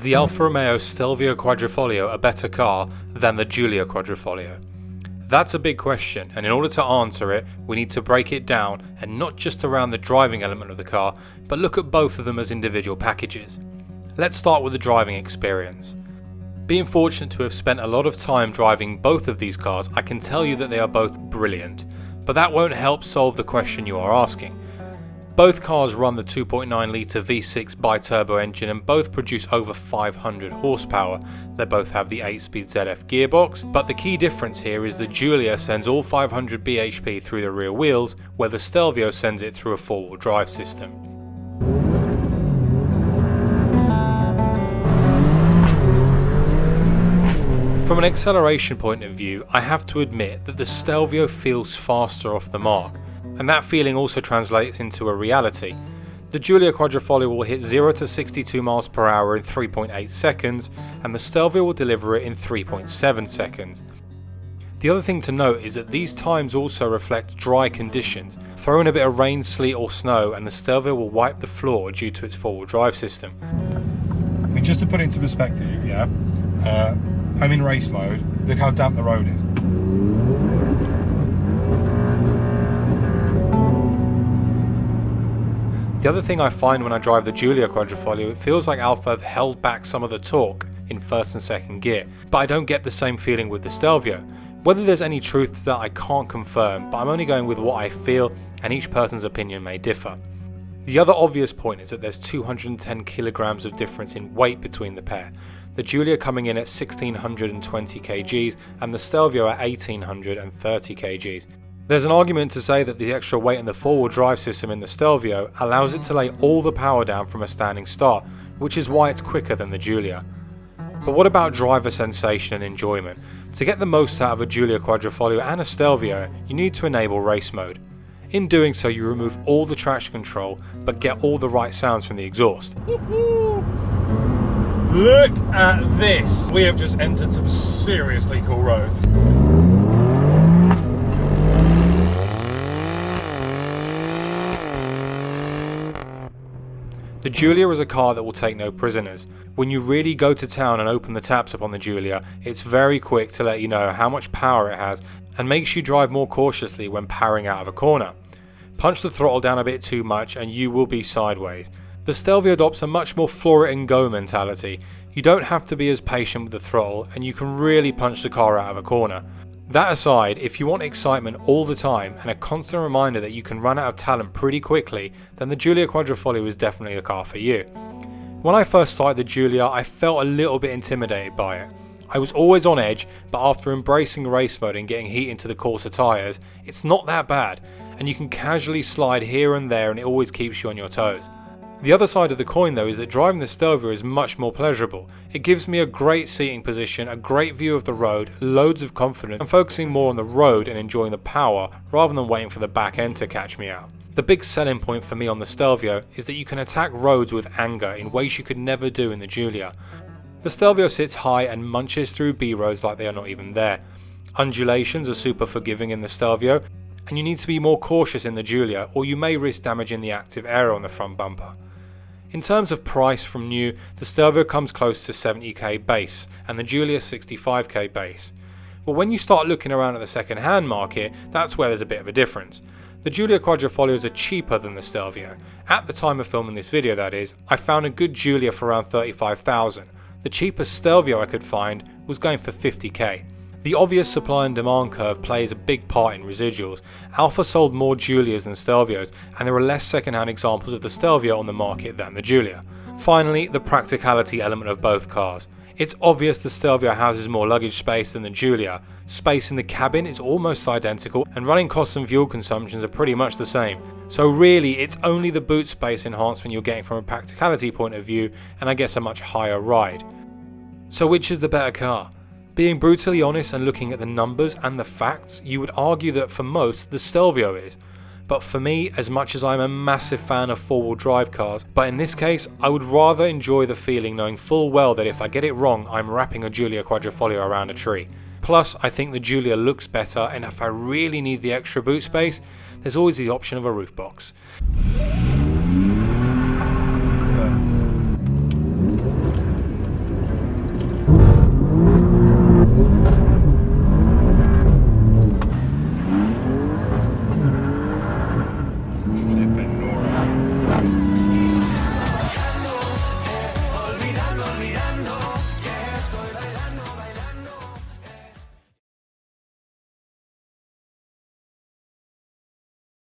the Alfa Romeo Stelvio Quadrifoglio a better car than the Giulia Quadrifoglio? That's a big question, and in order to answer it, we need to break it down and not just around the driving element of the car, but look at both of them as individual packages. Let's start with the driving experience. Being fortunate to have spent a lot of time driving both of these cars, I can tell you that they are both brilliant, but that won't help solve the question you are asking. Both cars run the 2.9 litre V6 bi-turbo engine and both produce over 500 horsepower. They both have the 8-speed ZF gearbox, but the key difference here is the Giulia sends all 500 bhp through the rear wheels, where the Stelvio sends it through a four-wheel drive system. From an acceleration point of view, I have to admit that the Stelvio feels faster off the mark, and that feeling also translates into a reality. The Giulia Quadrifoglio will hit 0 to 62 miles per hour in 3.8 seconds, and the Stelvio will deliver it in 3.7 seconds. The other thing to note is that these times also reflect dry conditions. Throw in a bit of rain, sleet or snow and the Stelvio will wipe the floor due to its four-wheel drive system. I mean, just to put it into perspective, yeah, I'm in race mode. Look how damp the road is. The other thing I find when I drive the Giulia Quadrifoglio, it feels like Alfa have held back some of the torque in first and second gear, but I don't get the same feeling with the Stelvio. Whether there's any truth to that I can't confirm, but I'm only going with what I feel and each person's opinion may differ. The other obvious point is that there's 210 kilograms of difference in weight between the pair, the Giulia coming in at 1620 kgs and the Stelvio at 1830 kgs. There's an argument to say that the extra weight in the four-wheel drive system in the Stelvio allows it to lay all the power down from a standing start, which is why it's quicker than the Giulia. But what about driver sensation and enjoyment? To get the most out of a Giulia Quadrifoglio and a Stelvio, you need to enable race mode. In doing so, you remove all the traction control, but get all the right sounds from the exhaust. Look at this! We have just entered some seriously cool roads. The Giulia is a car that will take no prisoners. When you really go to town and open the taps up on the Giulia, it's very quick to let you know how much power it has and makes you drive more cautiously when powering out of a corner. Punch the throttle down a bit too much and you will be sideways. The Stelvio adopts a much more floor it and go mentality. You don't have to be as patient with the throttle and you can really punch the car out of a corner. That aside, if you want excitement all the time and a constant reminder that you can run out of talent pretty quickly, then the Giulia Quadrifoglio is definitely a car for you. When I first started the Giulia, I felt a little bit intimidated by it. I was always on edge, but after embracing race mode and getting heat into the Corsa tyres, it's not that bad, and you can casually slide here and there and it always keeps you on your toes. The other side of the coin though is that driving the Stelvio is much more pleasurable. It gives me a great seating position, a great view of the road, loads of confidence, and focusing more on the road and enjoying the power rather than waiting for the back end to catch me out. The big selling point for me on the Stelvio is that you can attack roads with anger in ways you could never do in the Giulia. The Stelvio sits high and munches through B roads like they are not even there. Undulations are super forgiving in the Stelvio, and you need to be more cautious in the Giulia or you may risk damaging the active aero on the front bumper. In terms of price from new, the Stelvio comes close to 70k base and the Giulia 65k base. But when you start looking around at the second hand market, that's where there's a bit of a difference. The Giulia Quadrifoglios are cheaper than the Stelvio. At the time of filming this video that is, I found a good Giulia for around 35,000. The cheapest Stelvio I could find was going for 50k. The obvious supply and demand curve plays a big part in residuals. Alfa sold more Giulias than Stelvios, and there are less second-hand examples of the Stelvio on the market than the Giulia. Finally, the practicality element of both cars. It's obvious the Stelvio houses more luggage space than the Giulia. Space in the cabin is almost identical, and running costs and fuel consumptions are pretty much the same. So really, it's only the boot space enhancement you're getting from a practicality point of view, and I guess a much higher ride. So which is the better car? Being brutally honest and looking at the numbers and the facts, you would argue that for most, the Stelvio is. But for me, as much as I'm a massive fan of four-wheel drive cars, but in this case, I would rather enjoy the feeling knowing full well that if I get it wrong, I'm wrapping a Giulia Quadrifoglio around a tree. Plus, I think the Giulia looks better, and if I really need the extra boot space, there's always the option of a roof box.